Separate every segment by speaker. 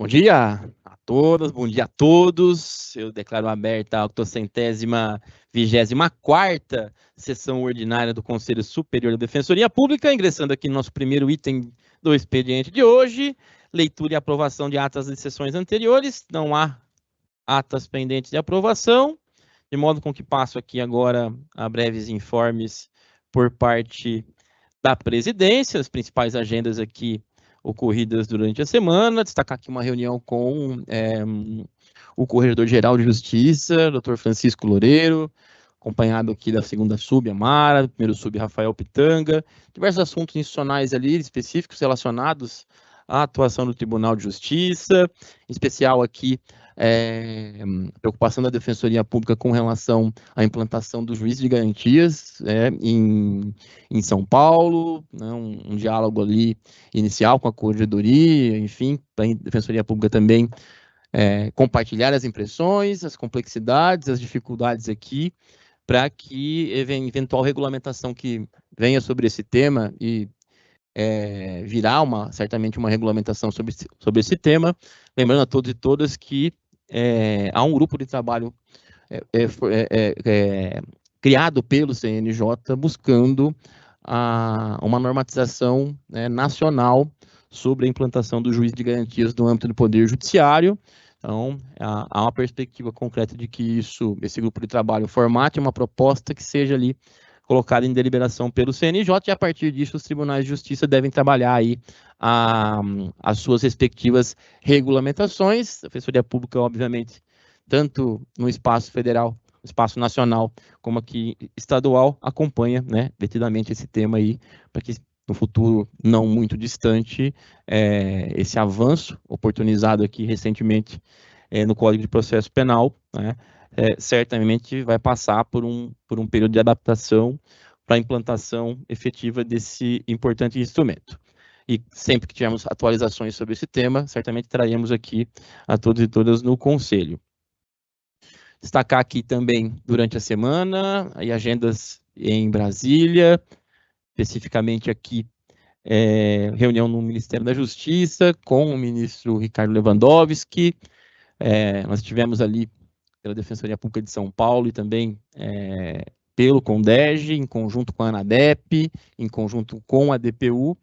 Speaker 1: Bom dia a todas, bom dia a todos. Eu declaro aberta a 824ª sessão ordinária do Conselho Superior da Defensoria Pública, ingressando aqui no nosso primeiro item do expediente de hoje, leitura e aprovação de atas de sessões anteriores. Não há atas pendentes de aprovação, de modo com que passo aqui agora a breves informes por parte da presidência, as principais agendas aqui ocorridas durante a semana, destacar aqui uma reunião com o Corregedor-Geral de Justiça, Dr. Francisco Loureiro, acompanhado aqui da segunda sub, Amara, do primeiro sub, Rafael Pitanga, diversos assuntos institucionais ali, específicos relacionados à atuação do Tribunal de Justiça, em especial aqui a preocupação da Defensoria Pública com relação à implantação do juiz de garantias em São Paulo, né, um diálogo ali inicial com a Corregedoria, enfim, para a Defensoria Pública também compartilhar as impressões, as complexidades, as dificuldades aqui, para que eventual regulamentação que venha sobre esse tema e virá certamente uma regulamentação sobre esse tema, lembrando a todos e todas que há um grupo de trabalho criado pelo CNJ buscando uma normatização nacional sobre a implantação do juiz de garantias no âmbito do Poder Judiciário. Então, há uma perspectiva concreta de que esse grupo de trabalho formate uma proposta que seja ali colocada em deliberação pelo CNJ, e a partir disso os tribunais de justiça devem trabalhar aí as suas respectivas regulamentações. A Defensoria Pública, obviamente, tanto no espaço federal, no espaço nacional, como aqui estadual, acompanha, né, detidamente esse tema aí, para que no futuro não muito distante, esse avanço oportunizado aqui recentemente no Código de Processo Penal, né, certamente vai passar por um período de adaptação para a implantação efetiva desse importante instrumento. E sempre que tivermos atualizações sobre esse tema, certamente traremos aqui a todos e todas no Conselho. Destacar aqui também, durante a semana, aí agendas em Brasília, especificamente aqui, reunião no Ministério da Justiça com o ministro Ricardo Lewandowski. Nós tivemos ali pela Defensoria Pública de São Paulo e também pelo CONDEG, em conjunto com a ANADEP, em conjunto com a DPU,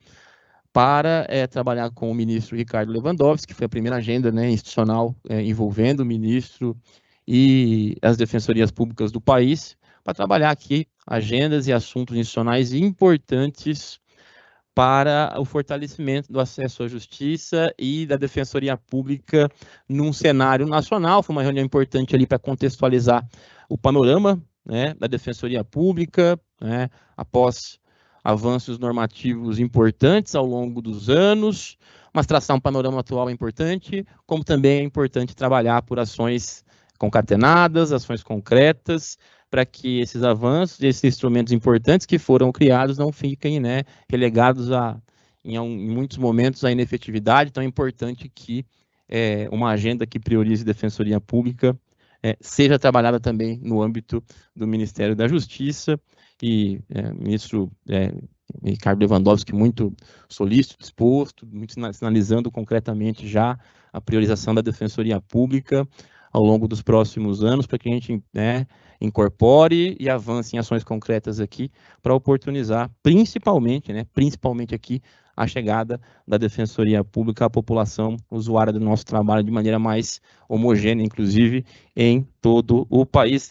Speaker 1: para trabalhar com o ministro Ricardo Lewandowski, que foi a primeira agenda institucional envolvendo o ministro e as defensorias públicas do país, para trabalhar aqui agendas e assuntos institucionais importantes para o fortalecimento do acesso à justiça e da defensoria pública num cenário nacional. Foi uma reunião importante ali para contextualizar o panorama, né, da defensoria pública, né, após avanços normativos importantes ao longo dos anos, mas traçar um panorama atual é importante, como também é importante trabalhar por ações concatenadas, ações concretas, para que esses avanços, esses instrumentos importantes que foram criados não fiquem, né, relegados em muitos momentos à inefetividade. Então é importante que uma agenda que priorize defensoria pública seja trabalhada também no âmbito do Ministério da Justiça, e o ministro Ricardo Lewandowski muito solícito, disposto, muito sinalizando concretamente já a priorização da defensoria pública ao longo dos próximos anos, para que a gente incorpore e avance em ações concretas aqui para oportunizar, principalmente aqui, a chegada da Defensoria Pública à população usuária do nosso trabalho de maneira mais homogênea, inclusive em todo o país.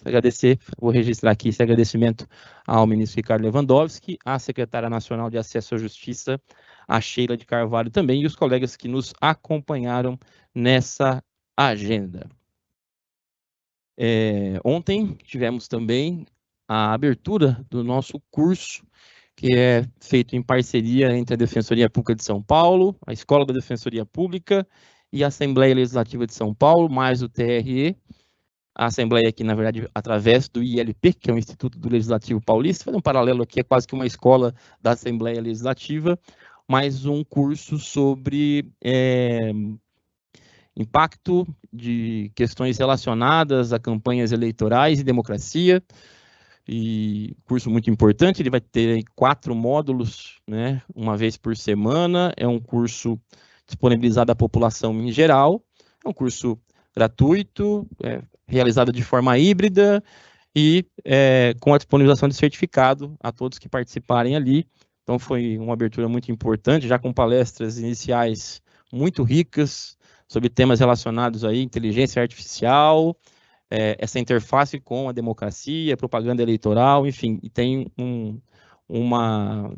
Speaker 1: Vou registrar aqui esse agradecimento ao ministro Ricardo Lewandowski, à secretária nacional de Acesso à Justiça, a Sheila de Carvalho também, e os colegas que nos acompanharam nessa agenda. Ontem tivemos também a abertura do nosso curso, que é feito em parceria entre a Defensoria Pública de São Paulo, a Escola da Defensoria Pública e a Assembleia Legislativa de São Paulo, mais o TRE. A Assembleia aqui, na verdade, através do ILP, que é o Instituto do Legislativo Paulista, faz um paralelo aqui, é quase que uma escola da Assembleia Legislativa, mais um curso sobre impacto de questões relacionadas a campanhas eleitorais e democracia, e curso muito importante. Ele vai ter 4 módulos, né, uma vez por semana. É um curso disponibilizado à população em geral. É um curso gratuito, realizado de forma híbrida e com a disponibilização de certificado a todos que participarem ali. Então foi uma abertura muito importante, já com palestras iniciais muito ricas sobre temas relacionados à inteligência artificial, essa interface com a democracia, propaganda eleitoral, enfim, e tem uma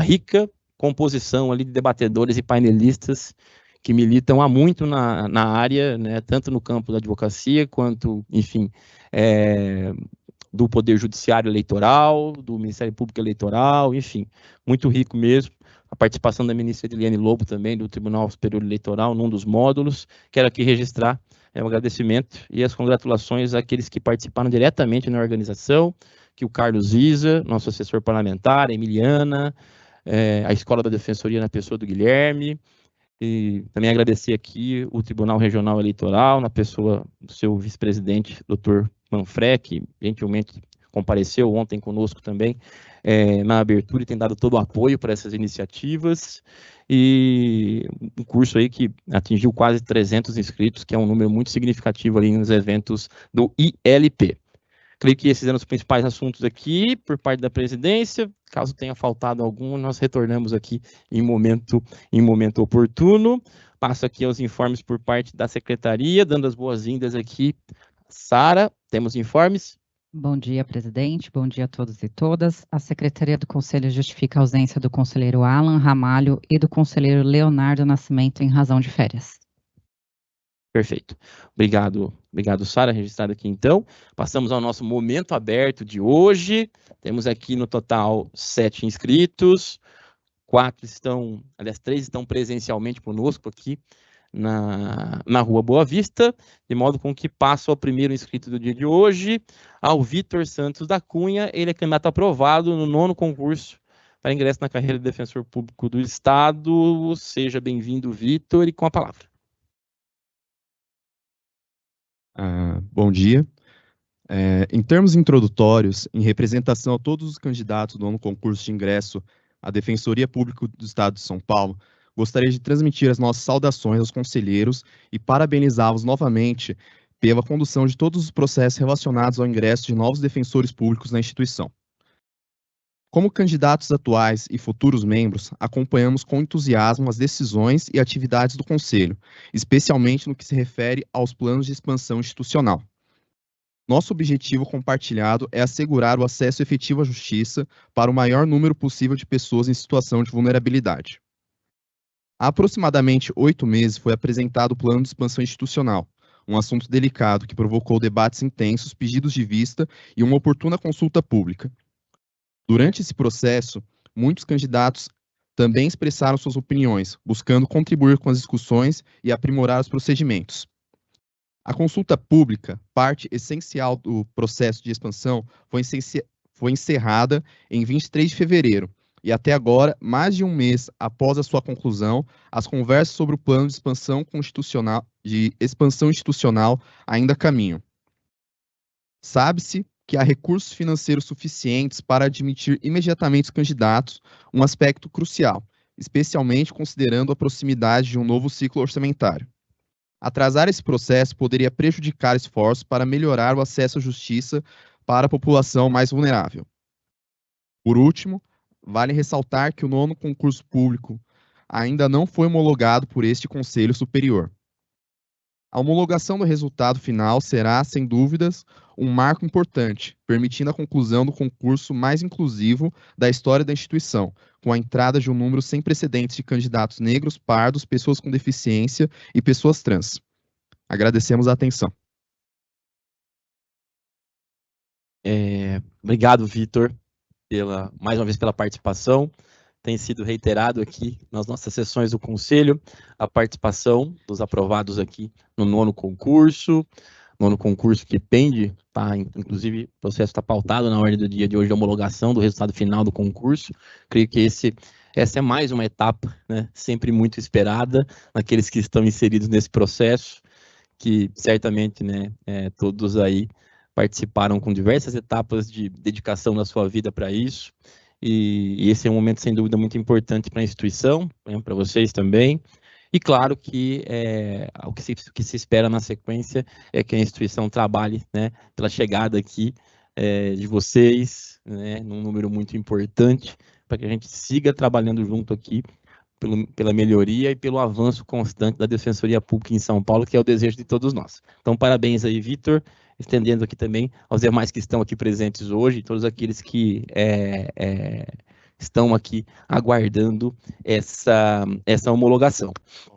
Speaker 1: rica composição ali de debatedores e painelistas que militam há muito na área, né, tanto no campo da advocacia, quanto, enfim, do Poder Judiciário Eleitoral, do Ministério Público Eleitoral, enfim, muito rico mesmo. A participação da ministra Ediliane Lobo também, do Tribunal Superior Eleitoral, num dos módulos. Quero aqui registrar o agradecimento e as congratulações àqueles que participaram diretamente na organização, que o Carlos Isa, nosso assessor parlamentar, a Emiliana, a Escola da Defensoria na pessoa do Guilherme, e também agradecer aqui o Tribunal Regional Eleitoral, na pessoa do seu vice-presidente, doutor Manfré, que gentilmente compareceu ontem conosco também na abertura e tem dado todo o apoio para essas iniciativas, e um curso aí que atingiu quase 300 inscritos, que é um número muito significativo ali nos eventos do ILP. Creio que esses eram os principais assuntos aqui, por parte da presidência. Caso tenha faltado algum, nós retornamos aqui em momento oportuno. Passo aqui aos informes por parte da secretaria, dando as boas-vindas aqui. Sara, temos informes?
Speaker 2: Bom dia, presidente. Bom dia a todos e todas. A Secretaria do Conselho justifica a ausência do conselheiro Alan Ramalho e do conselheiro Leonardo Nascimento em razão de férias.
Speaker 1: Perfeito. Obrigado, Sara, registrado aqui então. Passamos ao nosso momento aberto de hoje. Temos aqui no total 7 inscritos, 3 estão presencialmente conosco aqui na Rua Boa Vista, de modo com que passo ao primeiro inscrito do dia de hoje, ao Vitor Santos da Cunha. Ele é candidato aprovado no 9º concurso para ingresso na carreira de Defensor Público do Estado. Seja bem-vindo, Vitor, e com a palavra.
Speaker 3: Bom dia. Em termos introdutórios, em representação a todos os candidatos do 9º concurso de ingresso à Defensoria Pública do Estado de São Paulo, gostaria de transmitir as nossas saudações aos conselheiros e parabenizá-los novamente pela condução de todos os processos relacionados ao ingresso de novos defensores públicos na instituição. Como candidatos atuais e futuros membros, acompanhamos com entusiasmo as decisões e atividades do Conselho, especialmente no que se refere aos planos de expansão institucional. Nosso objetivo compartilhado é assegurar o acesso efetivo à justiça para o maior número possível de pessoas em situação de vulnerabilidade. Há aproximadamente 8 meses foi apresentado o plano de expansão institucional, um assunto delicado que provocou debates intensos, pedidos de vista e uma oportuna consulta pública. Durante esse processo, muitos candidatos também expressaram suas opiniões, buscando contribuir com as discussões e aprimorar os procedimentos. A consulta pública, parte essencial do processo de expansão, foi encerrada em 23 de fevereiro, e até agora, mais de um mês após a sua conclusão, as conversas sobre o plano de expansão institucional ainda caminham. Sabe-se que há recursos financeiros suficientes para admitir imediatamente os candidatos, um aspecto crucial, especialmente considerando a proximidade de um novo ciclo orçamentário. Atrasar esse processo poderia prejudicar esforços para melhorar o acesso à justiça para a população mais vulnerável. Por último, vale ressaltar que o 9º concurso público ainda não foi homologado por este Conselho Superior. A homologação do resultado final será, sem dúvidas, um marco importante, permitindo a conclusão do concurso mais inclusivo da história da instituição, com a entrada de um número sem precedentes de candidatos negros, pardos, pessoas com deficiência e pessoas trans. Agradecemos a atenção.
Speaker 1: Obrigado, Vitor, mais uma vez pela participação. Tem sido reiterado aqui nas nossas sessões do Conselho a participação dos aprovados aqui no 9º concurso. 9º concurso que pende, inclusive o processo está pautado na ordem do dia de hoje, a homologação do resultado final do concurso. Creio que essa é mais uma etapa, né, sempre muito esperada naqueles que estão inseridos nesse processo, que certamente, né, todos aí participaram com diversas etapas de dedicação na sua vida para isso. e esse é um momento, sem dúvida, muito importante para a instituição, né, para vocês também. E claro que o que se espera na sequência é que a instituição trabalhe, né, pela chegada aqui de vocês, né, num número muito importante, para que a gente siga trabalhando junto aqui pela melhoria e pelo avanço constante da Defensoria Pública em São Paulo, que é o desejo de todos nós. Então, parabéns aí, Vitor, estendendo aqui também aos demais que estão aqui presentes hoje, todos aqueles que estão aqui aguardando essa homologação.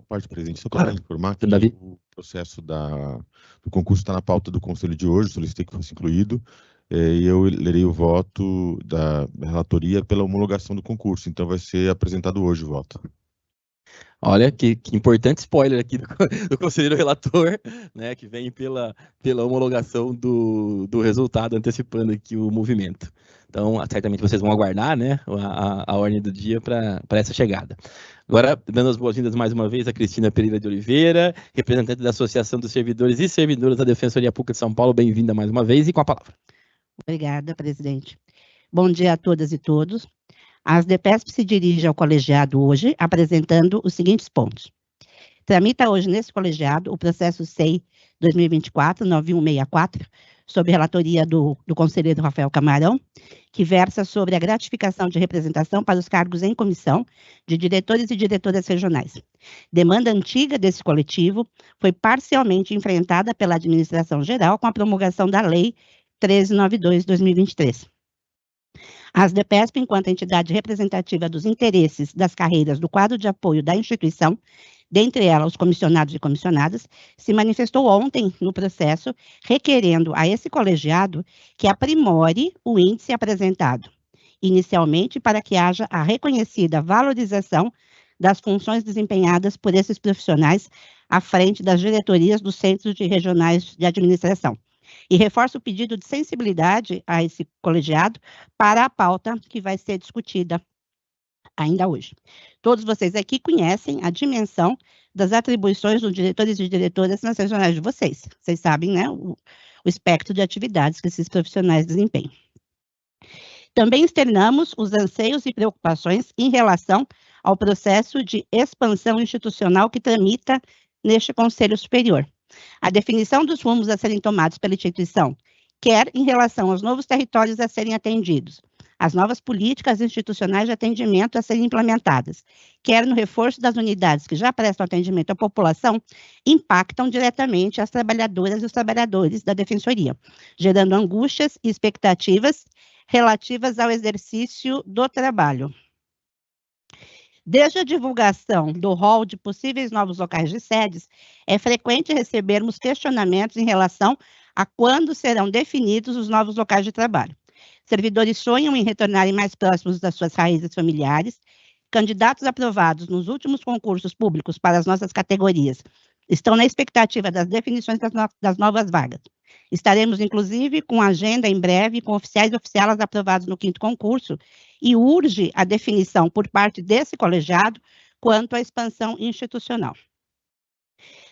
Speaker 4: Parte, presidente, só para informar que
Speaker 1: Davi?
Speaker 4: o processo do concurso está na pauta do Conselho de hoje, solicitei que fosse incluído, e eu lerei o voto da relatoria pela homologação do concurso, então vai ser apresentado hoje o voto.
Speaker 1: Olha, que importante spoiler aqui do conselheiro relator, né, que vem pela homologação do resultado, antecipando aqui o movimento. Então, certamente vocês vão aguardar, né, a ordem do dia para essa chegada. Agora, dando as boas-vindas mais uma vez a Cristina Pereira de Oliveira, representante da Associação dos Servidores e Servidoras da Defensoria Pública de São Paulo. Bem-vinda mais uma vez e com a palavra.
Speaker 5: Obrigada, presidente. Bom dia a todas e todos. A ASDEPESP se dirige ao colegiado hoje, apresentando os seguintes pontos. Tramita hoje nesse colegiado o processo SEI 2024-9164, sob relatoria do conselheiro Rafael Camarão, que versa sobre a gratificação de representação para os cargos em comissão de diretores e diretoras regionais. Demanda antiga desse coletivo foi parcialmente enfrentada pela administração geral com a promulgação da Lei 1392/2023. A ASDEPESP, enquanto entidade representativa dos interesses das carreiras do quadro de apoio da instituição, dentre elas os comissionados e comissionadas, se manifestou ontem no processo, requerendo a esse colegiado que aprimore o índice apresentado, inicialmente para que haja a reconhecida valorização das funções desempenhadas por esses profissionais à frente das diretorias dos centros regionais de administração. E reforço o pedido de sensibilidade a esse colegiado para a pauta que vai ser discutida ainda hoje. Todos vocês aqui conhecem a dimensão das atribuições dos diretores e diretoras nas regionais de vocês. Vocês sabem, né, o espectro de atividades que esses profissionais desempenham. Também externamos os anseios e preocupações em relação ao processo de expansão institucional que tramita neste Conselho Superior. A definição dos rumos a serem tomados pela instituição, quer em relação aos novos territórios a serem atendidos, as novas políticas institucionais de atendimento a serem implementadas, quer no reforço das unidades que já prestam atendimento à população, impactam diretamente as trabalhadoras e os trabalhadores da Defensoria, gerando angústias e expectativas relativas ao exercício do trabalho. Desde a divulgação do rol de possíveis novos locais de sedes, é frequente recebermos questionamentos em relação a quando serão definidos os novos locais de trabalho. Servidores sonham em retornarem mais próximos das suas raízes familiares. Candidatos aprovados nos últimos concursos públicos para as nossas categorias estão na expectativa das definições das novas vagas. Estaremos, inclusive, com agenda em breve com oficiais e oficialas aprovados no 5º concurso e urge a definição por parte desse colegiado quanto à expansão institucional.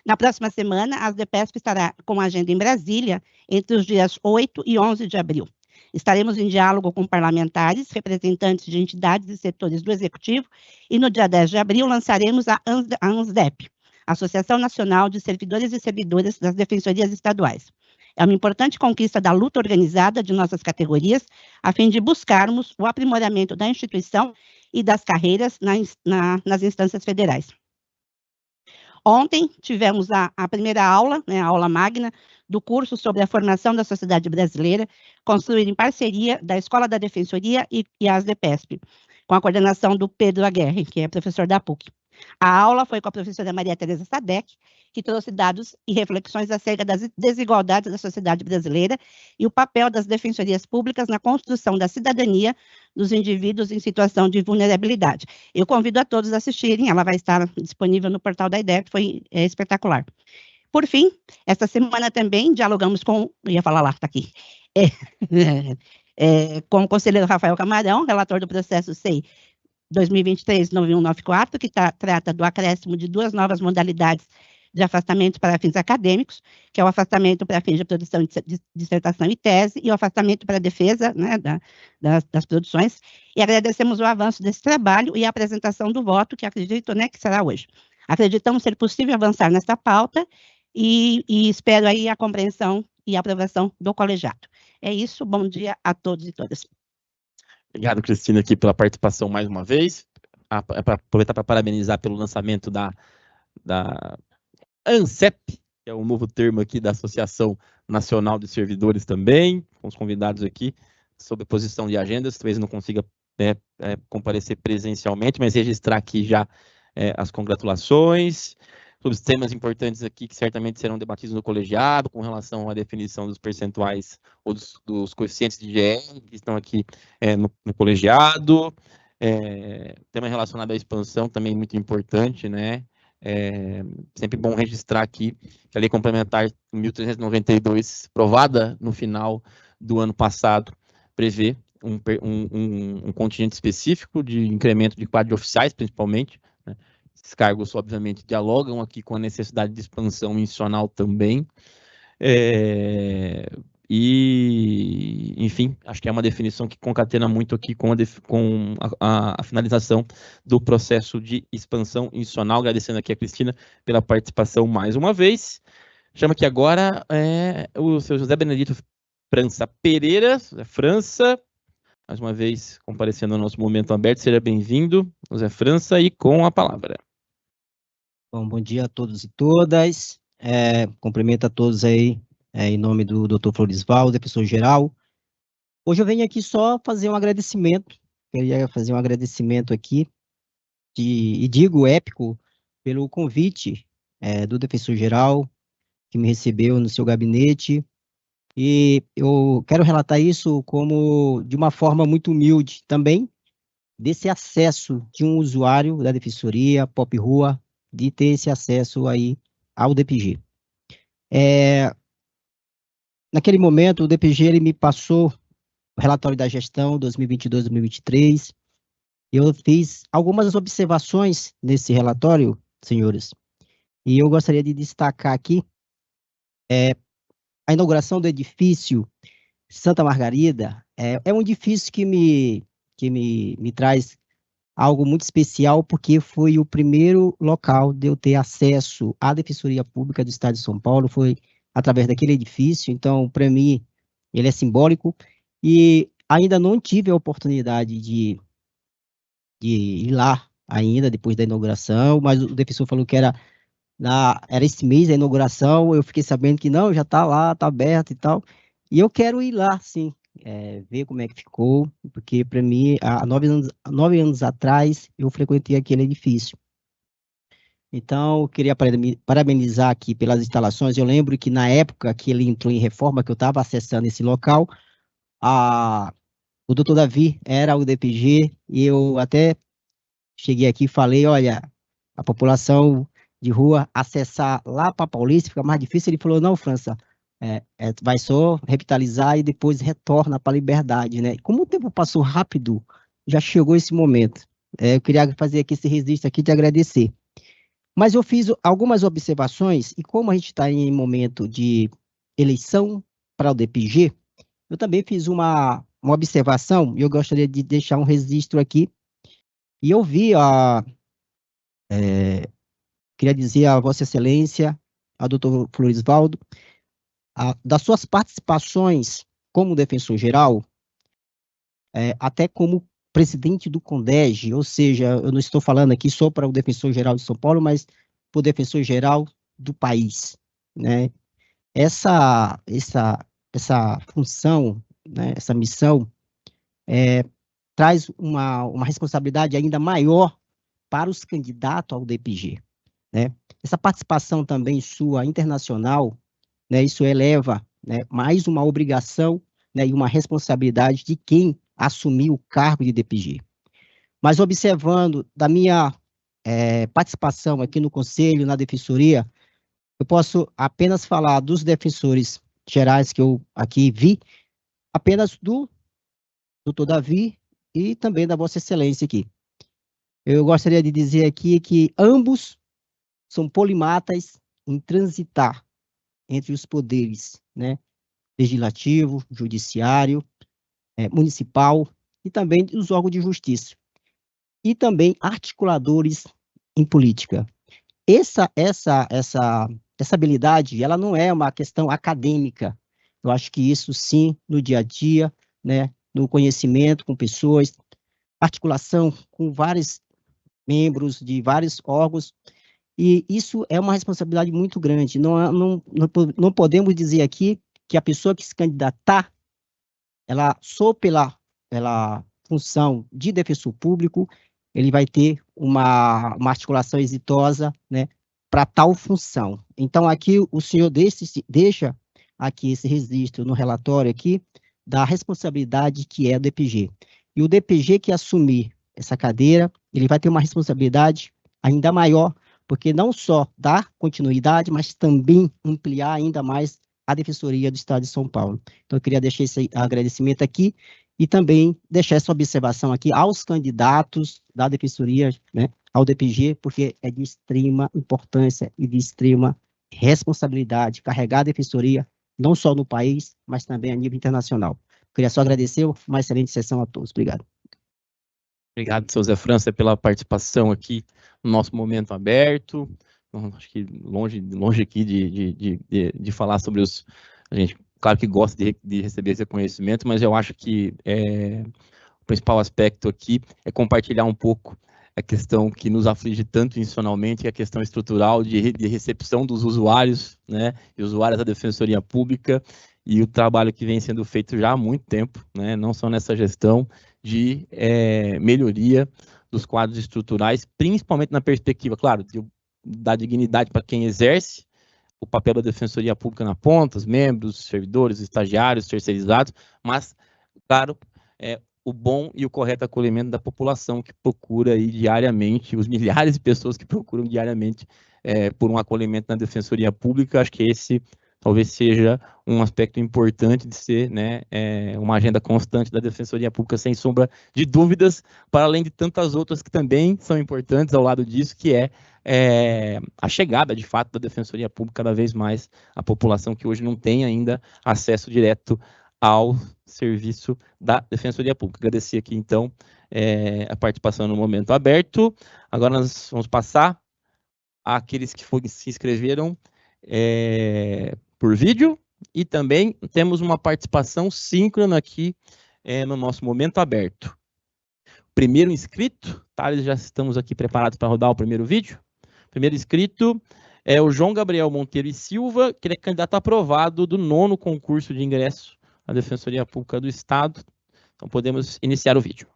Speaker 5: Na próxima semana, a ASDEPESP estará com agenda em Brasília entre os dias 8 e 11 de abril. Estaremos em diálogo com parlamentares, representantes de entidades e setores do Executivo, e no dia 10 de abril lançaremos a ANSDEP, Associação Nacional de Servidores e Servidoras das Defensorias Estaduais. É uma importante conquista da luta organizada de nossas categorias, a fim de buscarmos o aprimoramento da instituição e das carreiras nas instâncias federais. Ontem tivemos a primeira aula, né, a aula magna, do curso sobre a formação da sociedade brasileira, construída em parceria da Escola da Defensoria e a ASDEPESP, com a coordenação do Pedro Aguerre, que é professor da PUC. A aula foi com a professora Maria Tereza Sadek, que trouxe dados e reflexões acerca das desigualdades da sociedade brasileira e o papel das defensorias públicas na construção da cidadania dos indivíduos em situação de vulnerabilidade. Eu convido a todos a assistirem, ela vai estar disponível no portal da IDEP, foi espetacular. Por fim, esta semana também dialogamos com, ia falar lá, está aqui, com o conselheiro Rafael Camarão, relator do processo SEI 2023-9194, que trata do acréscimo de 2 novas modalidades de afastamento para fins acadêmicos, que é o afastamento para fins de produção de dissertação e tese, e o afastamento para defesa, né, das produções, e agradecemos o avanço desse trabalho e a apresentação do voto, que acredito, né, que será hoje. Acreditamos ser possível avançar nessa pauta e espero aí a compreensão e a aprovação do colegiado. É isso, bom dia a todos e todas.
Speaker 1: Obrigado, Cristina, aqui pela participação mais uma vez. Aproveitar para parabenizar pelo lançamento da ANSEP, que é o novo termo aqui da Associação Nacional de Servidores também, com os convidados aqui, sob posição de agendas, talvez não consiga comparecer presencialmente, mas registrar aqui já as congratulações, sobre os temas importantes aqui que certamente serão debatidos no colegiado, com relação à definição dos percentuais ou dos coeficientes de IGR que estão aqui no colegiado, tema relacionado à expansão também muito importante, né? Sempre bom registrar aqui que a Lei Complementar 1392, aprovada no final do ano passado, prevê um contingente específico de incremento de quadro de oficiais, principalmente, né? Esses cargos, obviamente, dialogam aqui com a necessidade de expansão institucional também. E, enfim, acho que é uma definição que concatena muito aqui com a finalização do processo de expansão institucional. Agradecendo aqui a Cristina pela participação mais uma vez. Chama aqui agora o seu José Benedito França Pereira, França, mais uma vez comparecendo ao nosso momento aberto. Seja bem-vindo, José França, e com a palavra.
Speaker 6: Bom dia a todos e todas. Cumprimento a todos aí, em nome do Dr. Florisvaldo, professor geral. Hoje eu venho aqui só fazer um agradecimento, queria fazer um agradecimento aqui, e digo épico, pelo convite do defensor geral, que me recebeu no seu gabinete, e eu quero relatar isso como de uma forma muito humilde também, desse acesso de um usuário da defensoria, Pop Rua, de ter esse acesso aí ao DPG. Naquele momento, o DPG ele me passou o relatório da gestão 2022-2023. Eu fiz algumas observações nesse relatório, senhores, e eu gostaria de destacar aqui a inauguração do edifício Santa Margarida. É um edifício que me traz algo muito especial, porque foi o primeiro local de eu ter acesso à Defensoria Pública do Estado de São Paulo, foi através daquele edifício. Então, para mim, ele é simbólico, e ainda não tive a oportunidade de ir lá ainda, depois da inauguração, mas o defensor falou que era esse mês a inauguração. Eu fiquei sabendo que não, já está lá, está aberto e tal, e eu quero ir lá, sim, ver como é que ficou, porque para mim, há 9 anos atrás, eu frequentei aquele edifício. Então, eu queria parabenizar aqui pelas instalações. Eu lembro que na época que ele entrou em reforma, que eu estava acessando esse local, o doutor Davi era o DPG, e eu até cheguei aqui e falei, olha, a população de rua acessar lá para Paulista fica mais difícil. Ele falou, não, França, vai só revitalizar e depois retorna para a Liberdade, né? Como o tempo passou rápido, já chegou esse momento. Eu queria fazer aqui esse registro aqui de agradecer. Mas eu fiz algumas observações, e como a gente está em momento de eleição para o DPG, eu também fiz uma observação, e eu gostaria de deixar um registro aqui. E eu vi queria dizer a Vossa Excelência, a doutor Florisvaldo, das suas participações como defensor geral, até como presidente do CONDEG, ou seja, eu não estou falando aqui só para o defensor geral de São Paulo, mas para o defensor geral do país, né? Essa função, né, essa missão, traz uma responsabilidade ainda maior para os candidatos ao DPG, né? Essa participação também sua internacional, né, isso eleva, né, mais uma obrigação, né, e uma responsabilidade de quem assumiu o cargo de DPG. Mas observando da minha participação aqui no Conselho, na Defensoria, eu posso apenas falar dos defensores gerais que eu aqui vi, apenas do doutor Davi e também da Vossa Excelência aqui. Eu gostaria de dizer aqui que ambos são polimatas, em transitar entre os poderes, né, legislativo, judiciário, municipal e também os órgãos de justiça, e também articuladores em política. Essa habilidade, ela não é uma questão acadêmica. Eu acho que isso sim, no dia a dia, né, no conhecimento com pessoas, articulação com vários membros de vários órgãos, e isso é uma responsabilidade muito grande. Não podemos dizer aqui que a pessoa que se candidatar, ela só pela função de defensor público, ele vai ter uma articulação exitosa, né, para tal função. Então, aqui o senhor deixa aqui esse registro no relatório aqui da responsabilidade que é do DPG. E o DPG que assumir essa cadeira, ele vai ter uma responsabilidade ainda maior, porque não só dar continuidade, mas também ampliar ainda mais a Defensoria do Estado de São Paulo. Então, eu queria deixar esse agradecimento aqui e também deixar essa observação aqui aos candidatos da Defensoria, né, ao DPG, porque é de extrema importância e de extrema responsabilidade carregar a Defensoria, não só no país, mas também a nível internacional. Queria só agradecer, uma excelente sessão a todos. Obrigado.
Speaker 1: Obrigado, seu Zé França, pela participação aqui no nosso momento aberto. Acho que longe aqui de falar sobre os... A gente, claro que gosta de receber esse reconhecimento, mas eu acho que o principal aspecto aqui é compartilhar um pouco a questão que nos aflige tanto institucionalmente, que é a questão estrutural de recepção dos usuários, né, e usuários da Defensoria Pública, e o trabalho que vem sendo feito já há muito tempo, né, não só nessa gestão, de melhoria dos quadros estruturais, principalmente na perspectiva, claro, da dignidade para quem exerce o papel da Defensoria Pública na ponta, os membros, os servidores, os estagiários, terceirizados, mas, claro, o bom e o correto acolhimento da população que procura aí diariamente, os milhares de pessoas que procuram diariamente por um acolhimento na Defensoria Pública. Acho que esse talvez seja um aspecto importante de ser, né, uma agenda constante da Defensoria Pública, sem sombra de dúvidas, para além de tantas outras que também são importantes ao lado disso, que é a chegada, de fato, da Defensoria Pública cada vez mais à população que hoje não tem ainda acesso direto ao serviço da Defensoria Pública. Agradecer aqui, então, a participação no momento aberto. Agora nós vamos passar àqueles que se inscreveram por vídeo, e também temos uma participação síncrona aqui no nosso momento aberto. Primeiro inscrito, Thales, já estamos aqui preparados para rodar o primeiro vídeo. Primeiro inscrito é o João Gabriel Monteiro e Silva, que ele é candidato aprovado do 9º concurso de ingresso à Defensoria Pública do Estado. Então podemos iniciar o vídeo.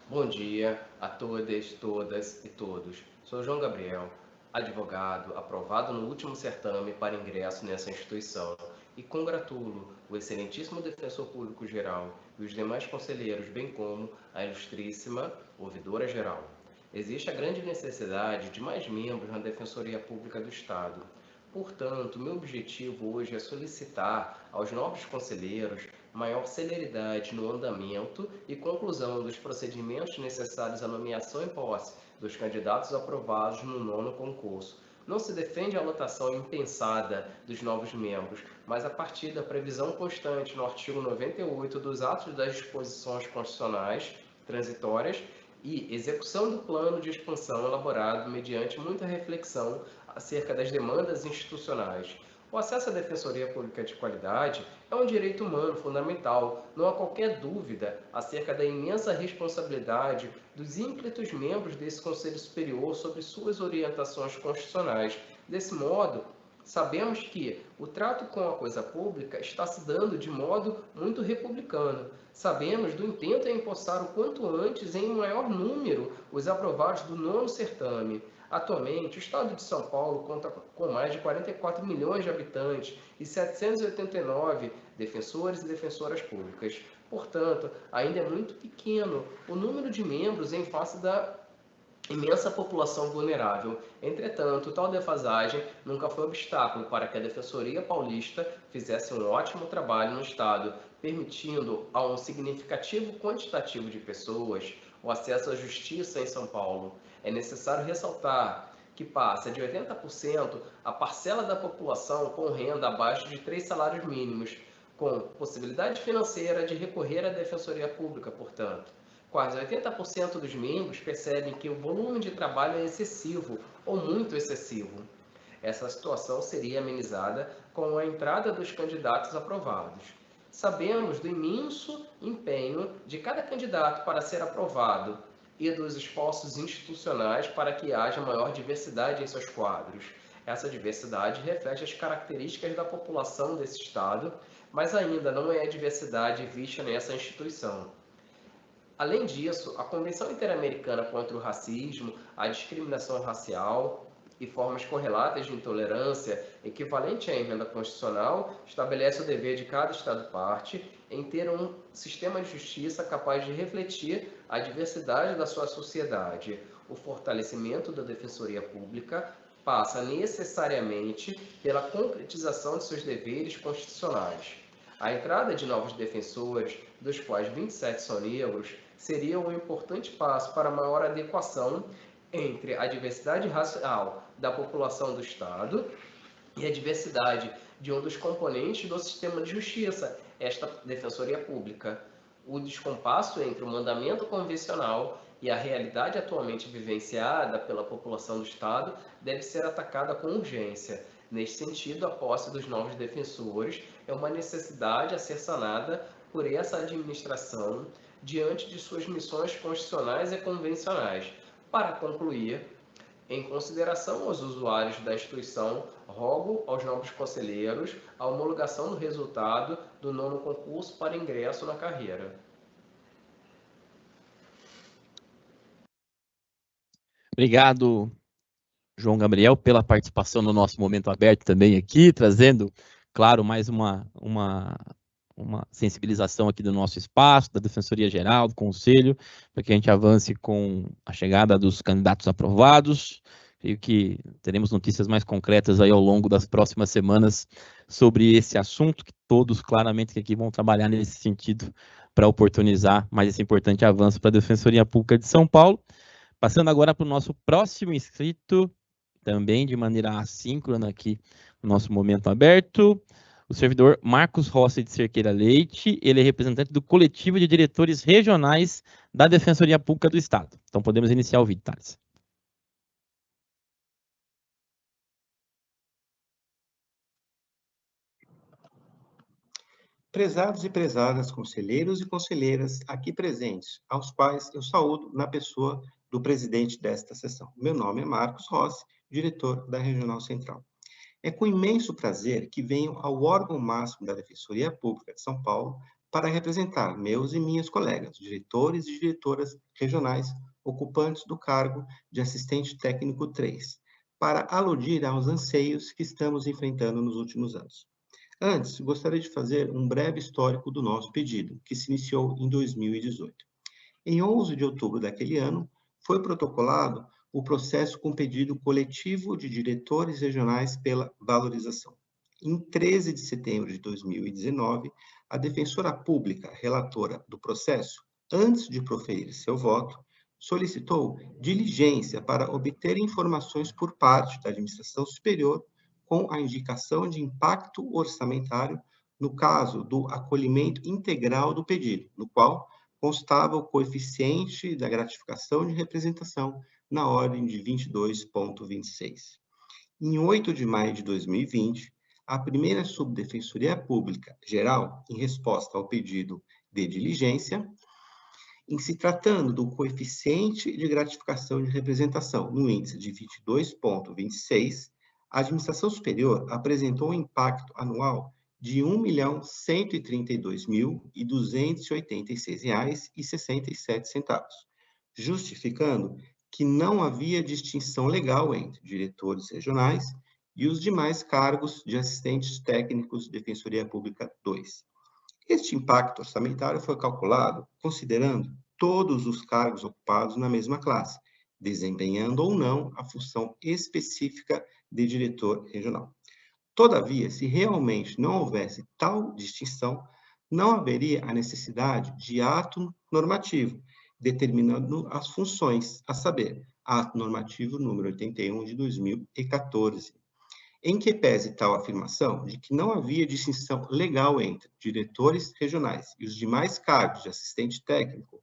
Speaker 7: Bom dia a todas, todas e todos. Sou João Gabriel, advogado aprovado no último certame para ingresso nessa instituição, e congratulo o excelentíssimo Defensor Público Geral e os demais conselheiros, bem como a ilustríssima Ouvidora Geral. Existe a grande necessidade de mais membros na Defensoria Pública do Estado. Portanto, meu objetivo hoje é solicitar aos novos conselheiros maior celeridade no andamento e conclusão dos procedimentos necessários à nomeação e posse dos candidatos aprovados no 9º concurso. Não se defende a lotação impensada dos novos membros, mas a partir da previsão constante no artigo 98 dos atos das disposições constitucionais transitórias e execução do plano de expansão elaborado mediante muita reflexão acerca das demandas institucionais. O acesso à Defensoria Pública de qualidade é um direito humano fundamental. Não há qualquer dúvida acerca da imensa responsabilidade dos ímpetos membros desse Conselho Superior sobre suas orientações constitucionais. Desse modo, sabemos que o trato com a coisa pública está se dando de modo muito republicano. Sabemos do intento em empossar o quanto antes, em maior número, os aprovados do 9º certame. Atualmente, o Estado de São Paulo conta com mais de 44 milhões de habitantes e 789 defensores e defensoras públicas. Portanto, ainda é muito pequeno o número de membros em face da imensa população vulnerável. Entretanto, tal defasagem nunca foi obstáculo para que a Defensoria Paulista fizesse um ótimo trabalho no Estado, permitindo a um significativo quantitativo de pessoas o acesso à justiça em São Paulo. É necessário ressaltar que passa de 80% a parcela da população com renda abaixo de 3 salários mínimos, com possibilidade financeira de recorrer à Defensoria Pública, portanto. Quase 80% dos membros percebem que o volume de trabalho é excessivo ou muito excessivo. Essa situação seria amenizada com a entrada dos candidatos aprovados. Sabemos do imenso empenho de cada candidato para ser aprovado e dos esforços institucionais para que haja maior diversidade em seus quadros. Essa diversidade reflete as características da população desse Estado, mas ainda não é a diversidade vista nessa instituição. Além disso, a Convenção Interamericana contra o Racismo, a Discriminação Racial e formas correlatas de intolerância, equivalente à emenda constitucional, estabelece o dever de cada Estado-parte em ter um sistema de justiça capaz de refletir a diversidade da sua sociedade. O fortalecimento da Defensoria Pública passa necessariamente pela concretização de seus deveres constitucionais. A entrada de novos defensores, dos quais 27 são negros, seria um importante passo para a maior adequação entre a diversidade racial da população do Estado e a diversidade de um dos componentes do sistema de justiça, esta Defensoria Pública. O descompasso entre o mandamento convencional e a realidade atualmente vivenciada pela população do Estado deve ser atacada com urgência. Neste sentido, a posse dos novos defensores é uma necessidade a ser sanada por essa administração diante de suas missões constitucionais e convencionais. Para concluir, em consideração aos usuários da instituição, rogo aos novos conselheiros a homologação do resultado do 9º concurso para ingresso na carreira.
Speaker 1: Obrigado, João Gabriel, pela participação no nosso momento aberto também aqui, trazendo, claro, mais uma sensibilização aqui do nosso espaço, da Defensoria Geral, do Conselho, para que a gente avance com a chegada dos candidatos aprovados. Creio que teremos notícias mais concretas aí ao longo das próximas semanas sobre esse assunto, que todos claramente aqui vão trabalhar nesse sentido para oportunizar mais esse importante avanço para a Defensoria Pública de São Paulo. Passando agora para o nosso próximo inscrito, também de maneira assíncrona aqui no nosso momento aberto, o servidor Marcos Rossi de Cerqueira Leite. Ele é representante do coletivo de diretores regionais da Defensoria Pública do Estado. Então podemos iniciar o vídeo, Thales.
Speaker 8: Prezados e prezadas conselheiros e conselheiras aqui presentes, aos quais eu saúdo na pessoa do presidente desta sessão. Meu nome é Marcos Rossi, diretor da Regional Central. É com imenso prazer que venho ao órgão máximo da Defensoria Pública de São Paulo para representar meus e minhas colegas, diretores e diretoras regionais, ocupantes do cargo de assistente técnico 3, para aludir aos anseios que estamos enfrentando nos últimos anos. Antes, gostaria de fazer um breve histórico do nosso pedido, que se iniciou em 2018. Em 11 de outubro daquele ano, foi protocolado o processo com pedido coletivo de diretores regionais pela valorização. Em 13 de setembro de 2019, a defensora pública relatora do processo, antes de proferir seu voto, solicitou diligência para obter informações por parte da administração superior com a indicação de impacto orçamentário no caso do acolhimento integral do pedido, no qual constava o coeficiente da gratificação de representação na ordem de 22,26. Em 8 de maio de 2020, a primeira Subdefensoria Pública Geral, em resposta ao pedido de diligência, em se tratando do coeficiente de gratificação de representação no índice de 22,26, a administração superior apresentou um impacto anual de R$ 1.132.286,67, justificando que não havia distinção legal entre diretores regionais e os demais cargos de assistentes técnicos de Defensoria Pública 2. Este impacto orçamentário foi calculado considerando todos os cargos ocupados na mesma classe, desempenhando ou não a função específica de diretor regional. Todavia, se realmente não houvesse tal distinção, não haveria a necessidade de ato normativo determinando as funções, a saber, Ato Normativo número 81 de 2014, em que pese tal afirmação de que não havia distinção legal entre diretores regionais e os demais cargos de assistente técnico,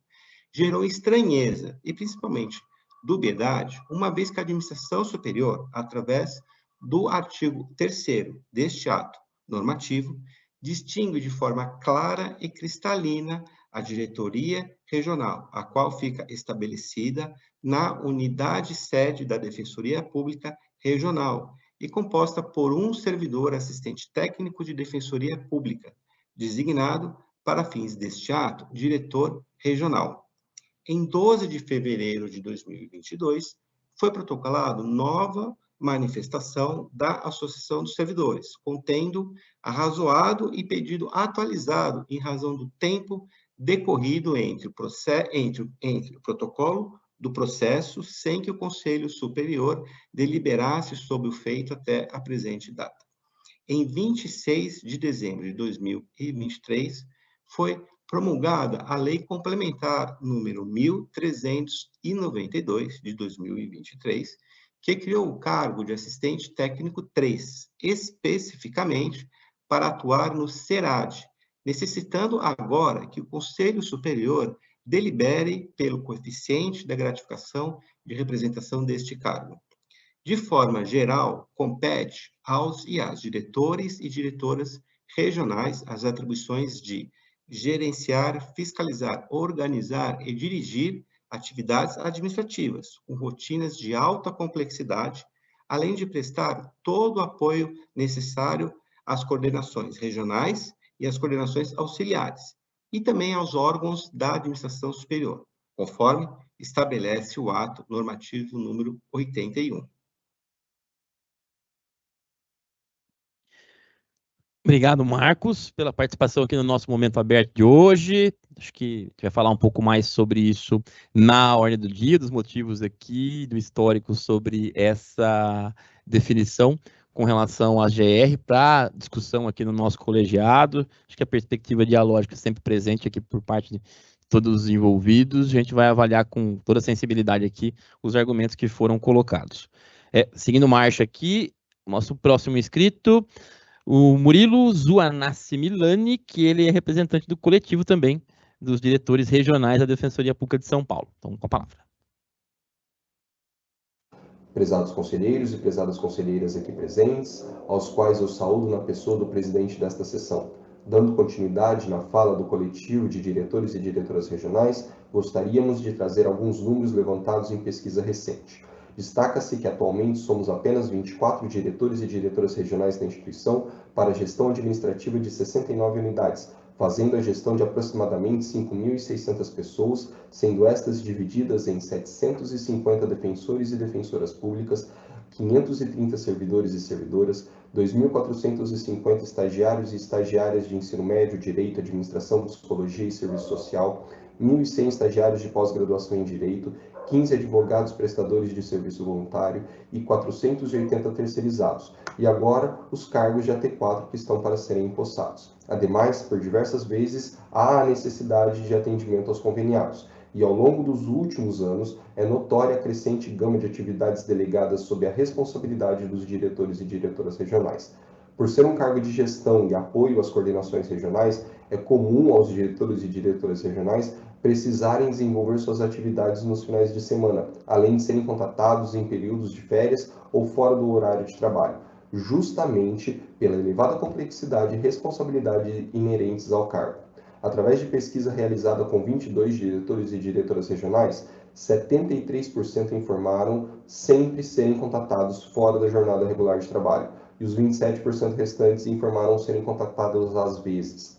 Speaker 8: gerou estranheza e, principalmente, dubiedade, uma vez que a administração superior, através do artigo 3º deste ato normativo, distingue de forma clara e cristalina a diretoria regional, a qual fica estabelecida na unidade sede da Defensoria Pública Regional e composta por um servidor assistente técnico de Defensoria Pública, designado, para fins deste ato, diretor regional. Em 12 de fevereiro de 2022, foi protocolado nova manifestação da Associação dos Servidores, contendo arrazoado e pedido atualizado em razão do tempo decorrido entre o protocolo do processo, sem que o Conselho Superior deliberasse sobre o feito até a presente data. Em 26 de dezembro de 2023, foi promulgada a Lei Complementar número 1392 de 2023, que criou o cargo de assistente técnico 3, especificamente para atuar no SERAD, necessitando agora que o Conselho Superior delibere pelo coeficiente da gratificação de representação deste cargo. De forma geral, compete aos e às diretores e diretoras regionais as atribuições de gerenciar, fiscalizar, organizar e dirigir atividades administrativas, com rotinas de alta complexidade, além de prestar todo o apoio necessário às coordenações regionais e às coordenações auxiliares, e também aos órgãos da administração superior, conforme estabelece o ato normativo número 81.
Speaker 1: Obrigado, Marcos, pela participação aqui no nosso Momento Aberto de hoje. Acho que a gente vai falar um pouco mais sobre isso na ordem do dia, dos motivos aqui, do histórico sobre essa definição com relação à GR para discussão aqui no nosso colegiado. Acho que a perspectiva dialógica é sempre presente aqui por parte de todos os envolvidos. A gente vai avaliar com toda a sensibilidade aqui os argumentos que foram colocados. Seguindo marcha aqui, nosso próximo inscrito, o Murilo Zuanassi Milani, que ele é representante do coletivo também dos diretores regionais da Defensoria Pública de São Paulo. Então, com a palavra.
Speaker 9: Prezados conselheiros e prezadas conselheiras aqui presentes, aos quais eu saúdo na pessoa do presidente desta sessão. Dando continuidade na fala do coletivo de diretores e diretoras regionais, gostaríamos de trazer alguns números levantados em pesquisa recente. Destaca-se que atualmente somos apenas 24 diretores e diretoras regionais da instituição para a gestão administrativa de 69 unidades, fazendo a gestão de aproximadamente 5.600 pessoas, sendo estas divididas em 750 defensores e defensoras públicas, 530 servidores e servidoras, 2.450 estagiários e estagiárias de ensino médio, direito, administração, psicologia e serviço social, 1.100 estagiários de pós-graduação em direito, 15 advogados prestadores de serviço voluntário e 480 terceirizados, e agora os cargos de AT4 que estão para serem empossados. Ademais, por diversas vezes, há a necessidade de atendimento aos conveniados, e ao longo dos últimos anos é notória a crescente gama de atividades delegadas sob a responsabilidade dos diretores e diretoras regionais. Por ser um cargo de gestão e apoio às coordenações regionais, é comum aos diretores e diretoras regionais precisarem desenvolver suas atividades nos finais de semana, além de serem contatados em períodos de férias ou fora do horário de trabalho, justamente pela elevada complexidade e responsabilidade inerentes ao cargo. Através de pesquisa realizada com 22 diretores e diretoras regionais, 73% informaram sempre serem contatados fora da jornada regular de trabalho, e os 27% restantes informaram serem contatados às vezes.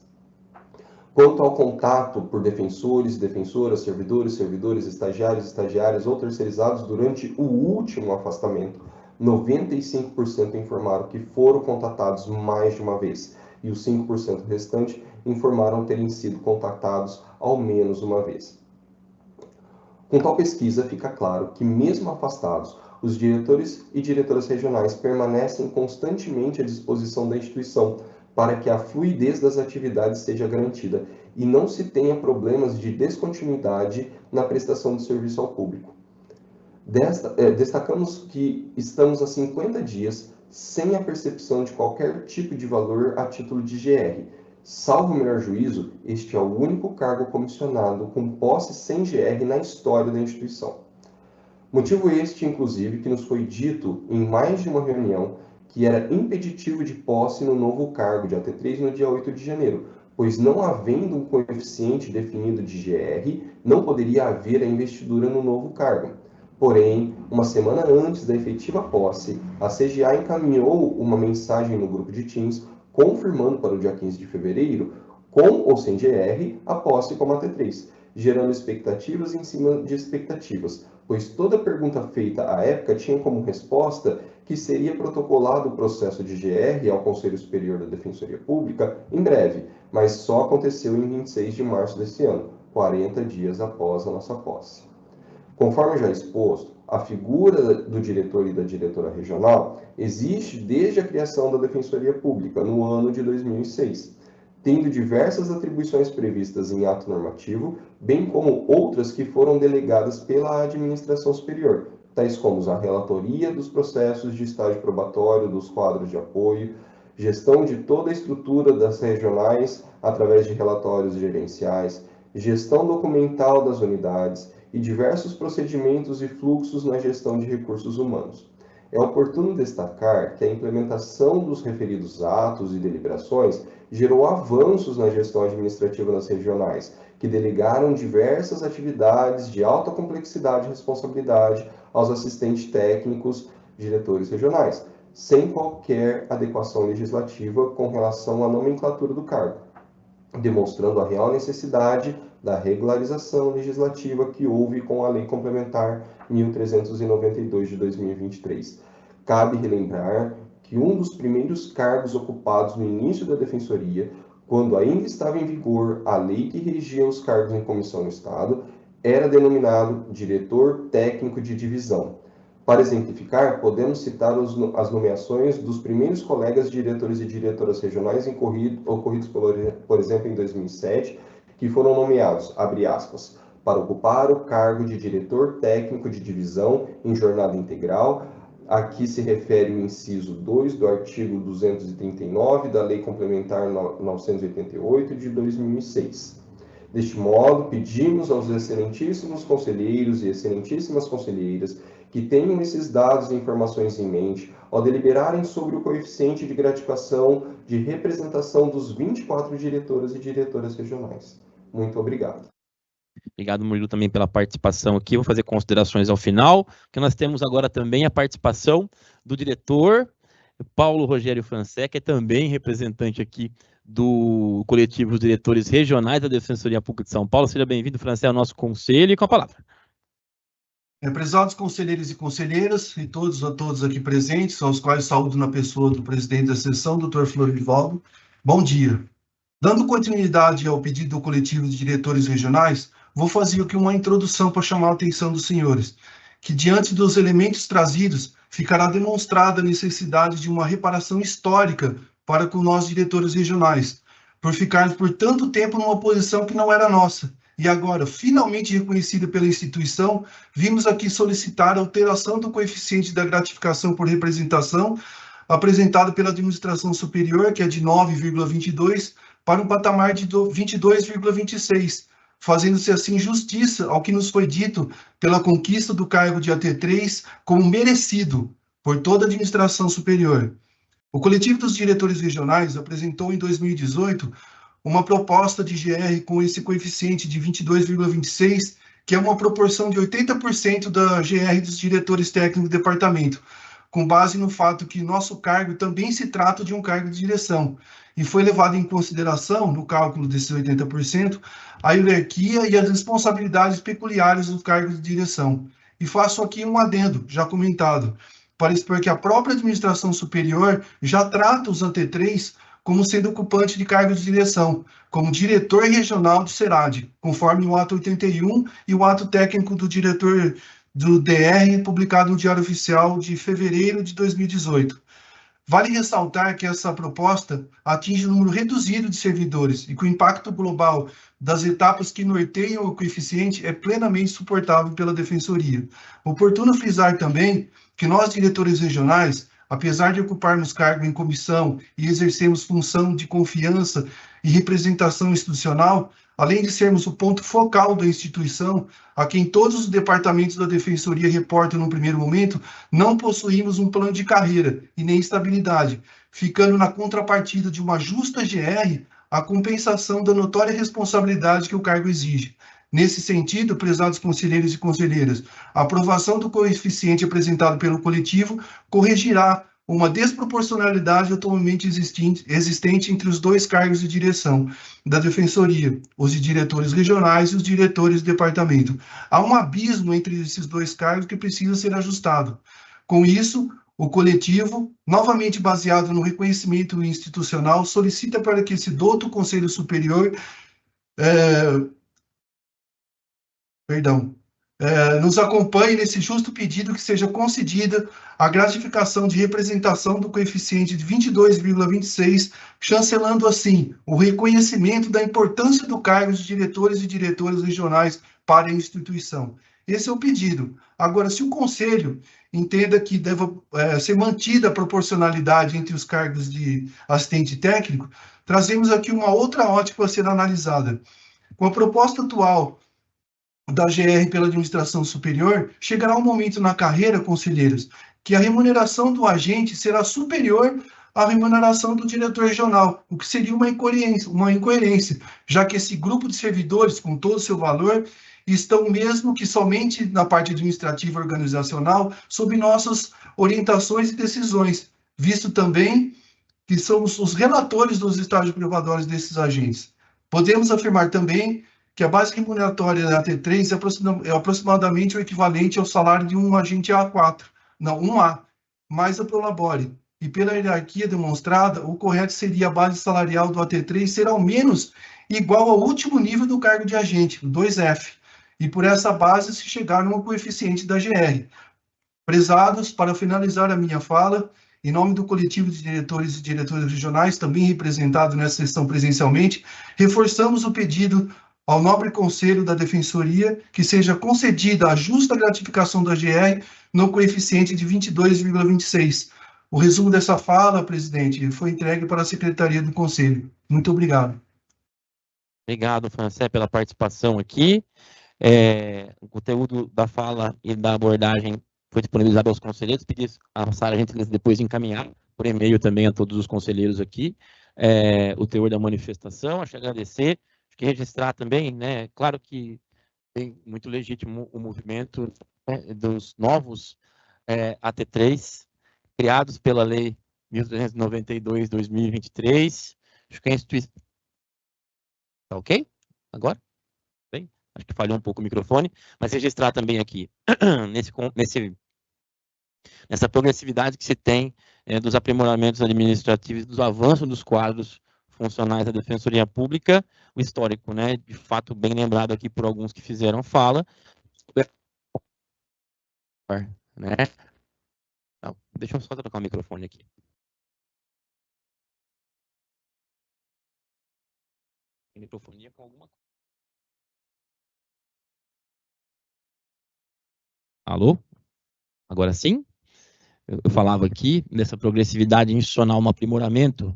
Speaker 9: Quanto ao contato por defensores, defensoras, servidores, estagiários, estagiárias ou terceirizados durante o último afastamento, 95% informaram que foram contatados mais de uma vez, e os 5% restante informaram terem sido contatados ao menos uma vez. Com tal pesquisa, fica claro que, mesmo afastados, os diretores e diretoras regionais permanecem constantemente à disposição da instituição para que a fluidez das atividades seja garantida e não se tenha problemas de descontinuidade na prestação de serviço ao público. Destacamos que estamos há 50 dias sem a percepção de qualquer tipo de valor a título de GR. Salvo o melhor juízo, este é o único cargo comissionado com posse sem GR na história da instituição. Motivo este, inclusive, que nos foi dito em mais de uma reunião que era impeditivo de posse no novo cargo de AT3 no dia 8 de janeiro, pois não havendo um coeficiente definido de GR, não poderia haver a investidura no novo cargo. Porém, uma semana antes da efetiva posse, a CGA encaminhou uma mensagem no grupo de Teams confirmando para o dia 15 de fevereiro, com ou sem GR, a posse como AT3, gerando expectativas em cima de expectativas, pois toda pergunta feita à época tinha como resposta que seria protocolado o processo de GR ao Conselho Superior da Defensoria Pública em breve, mas só aconteceu em 26 de março deste ano, 40 dias após a nossa posse. Conforme já exposto, a figura do diretor e da diretora regional existe desde a criação da Defensoria Pública, no ano de 2006, tendo diversas atribuições previstas em ato normativo, bem como outras que foram delegadas pela administração superior, tais como a relatoria dos processos de estágio probatório, dos quadros de apoio, gestão de toda a estrutura das regionais através de relatórios gerenciais, gestão documental das unidades e diversos procedimentos e fluxos na gestão de recursos humanos. É oportuno destacar que a implementação dos referidos atos e deliberações gerou avanços na gestão administrativa das regionais, que delegaram diversas atividades de alta complexidade e responsabilidade aos assistentes técnicos, diretores regionais, sem qualquer adequação legislativa com relação à nomenclatura do cargo, demonstrando a real necessidade da regularização legislativa que houve com a Lei Complementar 1392 de 2023. Cabe relembrar que um dos primeiros cargos ocupados no início da Defensoria, quando ainda estava em vigor a lei que regia os cargos em comissão no Estado, era denominado diretor técnico de divisão. Para exemplificar, podemos citar as nomeações dos primeiros colegas diretores e diretoras regionais ocorridos, por exemplo, em 2007, que foram nomeados, abre aspas, para ocupar o cargo de diretor técnico de divisão em jornada integral. Aqui se refere o inciso 2 do artigo 239 da Lei Complementar 988 de 2006. Deste modo, pedimos aos excelentíssimos conselheiros e excelentíssimas conselheiras que tenham esses dados e informações em mente ao deliberarem sobre o coeficiente de gratificação de representação dos 24 diretoras e diretoras regionais. Muito obrigado.
Speaker 1: Obrigado, Murilo, também pela participação aqui. Vou fazer considerações ao final, porque nós temos agora também a participação do diretor Paulo Rogério Francé, que é também representante aqui do coletivo dos diretores regionais da Defensoria Pública de São Paulo. Seja bem-vindo, Francé, ao nosso conselho e com a palavra.
Speaker 10: Prezados conselheiros e conselheiras, e a todos aqui presentes, aos quais saúdo na pessoa do presidente da sessão, Dr. Florivaldo, bom dia. Dando continuidade ao pedido do coletivo de diretores regionais, vou fazer aqui uma introdução para chamar a atenção dos senhores, que diante dos elementos trazidos, ficará demonstrada a necessidade de uma reparação histórica para com nós diretores regionais, por ficarmos por tanto tempo numa posição que não era nossa, e agora, finalmente reconhecida pela instituição, vimos aqui solicitar a alteração do coeficiente da gratificação por representação, apresentado pela administração superior, que é de 9,22, para um patamar de 22,26, fazendo-se assim justiça ao que nos foi dito pela conquista do cargo de AT3 como merecido por toda a administração superior. O coletivo dos diretores regionais apresentou em 2018 uma proposta de GR com esse coeficiente de 22,26, que é uma proporção de 80% da GR dos diretores técnicos do departamento, com base no fato que nosso cargo também se trata de um cargo de direção, e foi levado em consideração, no cálculo desses 80%, a hierarquia e as responsabilidades peculiares dos cargos de direção. E faço aqui um adendo, já comentado, para expor que a própria administração superior já trata os AT3 como sendo ocupante de cargos de direção, como diretor regional do SERAD, conforme o ato 81 e o ato técnico do diretor do DR, publicado no Diário Oficial de fevereiro de 2018. Vale ressaltar que essa proposta atinge um número reduzido de servidores e que o impacto global das etapas que norteiam o coeficiente é plenamente suportável pela Defensoria. Oportuno frisar também que nós, diretores regionais, apesar de ocuparmos cargo em comissão e exercermos função de confiança e representação institucional, além de sermos o ponto focal da instituição, a quem todos os departamentos da Defensoria reportam no primeiro momento, não possuímos um plano de carreira e nem estabilidade, ficando na contrapartida de uma justa GR a compensação da notória responsabilidade que o cargo exige. Nesse sentido, prezados conselheiros e conselheiras, a aprovação do coeficiente apresentado pelo coletivo corrigirá uma desproporcionalidade atualmente existente entre os dois cargos de direção da Defensoria, os de diretores regionais e os diretores de departamento. Há um abismo entre esses dois cargos que precisa ser ajustado. Com isso, o coletivo, novamente baseado no reconhecimento institucional, solicita para que esse douto Conselho Superior nos acompanhe nesse justo pedido que seja concedida a gratificação de representação do coeficiente de 22,26, chancelando assim o reconhecimento da importância do cargo de diretores e diretoras regionais para a instituição. Esse é o pedido. Agora, se o Conselho entenda que deva ser mantida a proporcionalidade entre os cargos de assistente técnico, trazemos aqui uma outra ótica a ser analisada. Com a proposta atual da GR pela administração superior, chegará um momento na carreira, conselheiros, que a remuneração do agente será superior à remuneração do diretor regional, o que seria uma incoerência, já que esse grupo de servidores, com todo o seu valor, estão mesmo que somente na parte administrativa e organizacional, sob nossas orientações e decisões, visto também que somos os relatores dos estágios privatórios desses agentes. Podemos afirmar também que a base remuneratória da AT3 é aproximadamente o equivalente ao salário de um agente A4, não, 1A, mais a Prolabore. E pela hierarquia demonstrada, o correto seria a base salarial do AT3 ser ao menos igual ao último nível do cargo de agente, o 2F, e por essa base se chegar num coeficiente da GR. Prezados, para finalizar a minha fala, em nome do coletivo de diretores e diretoras regionais, também representado nessa sessão presencialmente, reforçamos o pedido ao nobre Conselho da Defensoria que seja concedida a justa gratificação da GR no coeficiente de 22,26. O resumo dessa fala, presidente, foi entregue para a Secretaria do Conselho. Muito obrigado.
Speaker 1: Obrigado, Francé, pela participação aqui. O conteúdo da fala e da abordagem foi disponibilizado aos conselheiros. Pedi a Sara, a gente depois encaminhar por e-mail também a todos os conselheiros aqui o teor da manifestação. Acho que agradecer. Que registrar também, né? Claro que tem muito legítimo o movimento dos novos AT3, criados pela Lei 1392/2023. Acho que a instituição... Tá ok? Agora? Bem, acho que falhou um pouco o microfone, mas registrar também aqui, nessa progressividade que se tem dos aprimoramentos administrativos, dos avanços dos quadros funcionais da Defensoria Pública, o histórico, né, de fato bem lembrado aqui por alguns que fizeram fala, né? Não, deixa eu só trocar o microfone aqui. Microfonia com alguma coisa. Alô? Agora sim? Eu falava aqui dessa progressividade institucional, um aprimoramento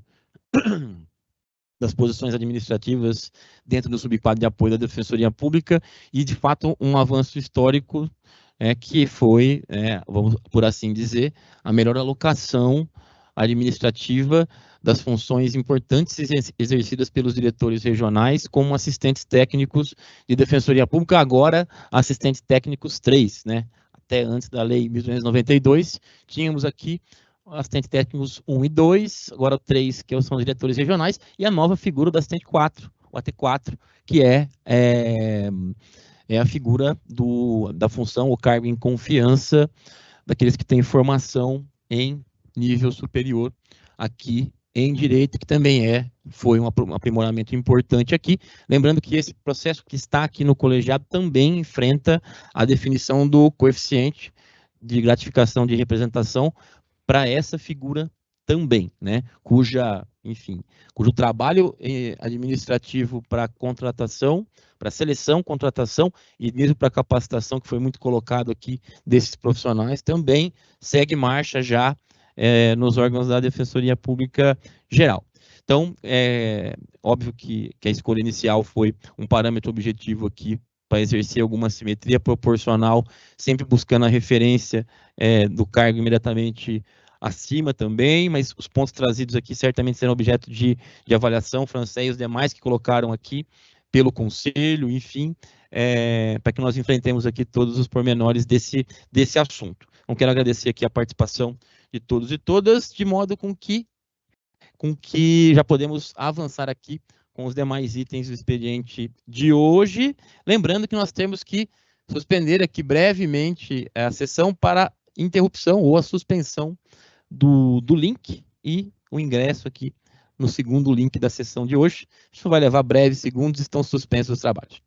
Speaker 1: das posições administrativas dentro do subquadro de apoio da Defensoria Pública e, de fato, um avanço histórico que foi, vamos por assim dizer, a melhor alocação administrativa das funções importantes exercidas pelos diretores regionais como assistentes técnicos de Defensoria Pública, agora assistentes técnicos 3, né? Até antes da Lei 1292, tínhamos aqui assistentes técnicos 1 e 2, agora o 3, que são os diretores regionais, e a nova figura do assistente 4, o AT4, que é a figura da função, o cargo em confiança daqueles que têm formação em nível superior aqui em direito, que também foi um aprimoramento importante aqui. Lembrando que esse processo que está aqui no colegiado também enfrenta a definição do coeficiente de gratificação de representação para essa figura também, né? Cujo trabalho administrativo para contratação, para seleção, contratação e mesmo para capacitação, que foi muito colocado aqui, desses profissionais, também segue marcha já nos órgãos da Defensoria Pública Geral. Então, óbvio que a escolha inicial foi um parâmetro objetivo aqui para exercer alguma simetria proporcional, sempre buscando a referência do cargo imediatamente acima também, mas os pontos trazidos aqui certamente serão objeto de avaliação, Francês e os demais que colocaram aqui pelo Conselho, enfim, para que nós enfrentemos aqui todos os pormenores desse assunto. Então, quero agradecer aqui a participação de todos e todas, de modo com que já podemos avançar aqui com os demais itens do expediente de hoje, lembrando que nós temos que suspender aqui brevemente a sessão para interrupção ou a suspensão do link e o ingresso aqui no segundo link da sessão de hoje. Isso vai levar breves segundos, estão suspensos os trabalhos.